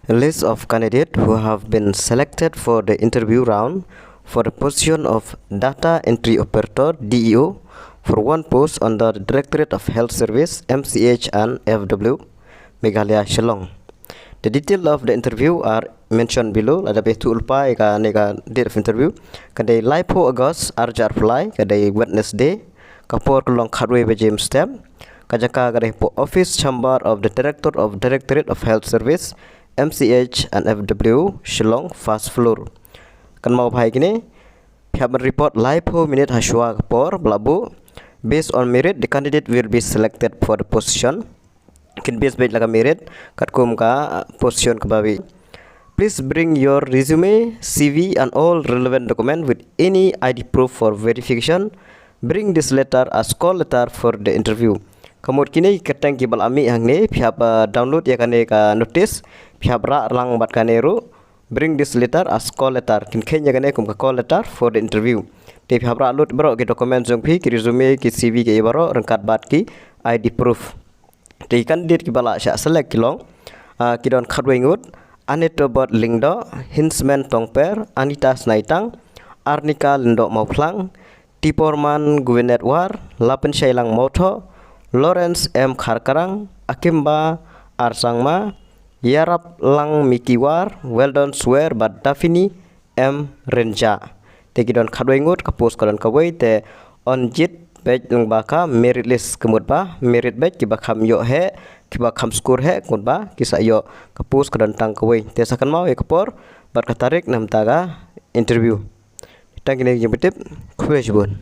A list of candidates who have been selected for the interview round for the position of Data Entry Operator DEO for one post under the Directorate of Health Service MCH and FW, Meghalaya, Shillong. The details of the interview are mentioned below. Ada betu ulpa ka nega date of interview. Kadai lipo August arja apply kadai Wednesday kapor kelong kharwe bejem step. Kajaka kadai po office chamber of the Directorate of Health Service MCH and FW Shillong first floor. Kan mau bhai kini pihak report lipo minute haswa kapor blabu. Based on merit, the candidate will be selected for the position. Kin based laga merit kat kum ka position ke bawi. Please bring your resume, CV and all relevant document with any ID proof for verification. Bring this letter as call letter for the interview. Kamut kini keteng kibal ami hang ni pihak download ya kane ka notice pihak ra lang bat kaneru. Bring this letter as call letter. Kin kenya kane kum ka call letter for the interview. Te pihak ra lut bro ke dokumen jong pi ki resume ki CV ke ibaro rengkat bat ki ID proof. Te candidate ki bala sya select kilong ki don khadwengut Anito bot lingdo Hinsman Tongper Anita Snaitang Arnika Lindo Mauplang Tiporman Guvenet War Lapen Shailang Moto Lawrence M Kharkarang Akimba Arsangma Yarap Lang Mikiwar Weldon Swear Bat Dafini M Renja te ki don khadwengut ka post kalon kawai te onjit page ng baka merit list kemud ba merit batch ki bakam yo he ki bakam score he kemud ba kisa yo kapus kadan tang kawai te sakan mau ekapor bar katarik nam taga interview tang kini jempetip khwejbun.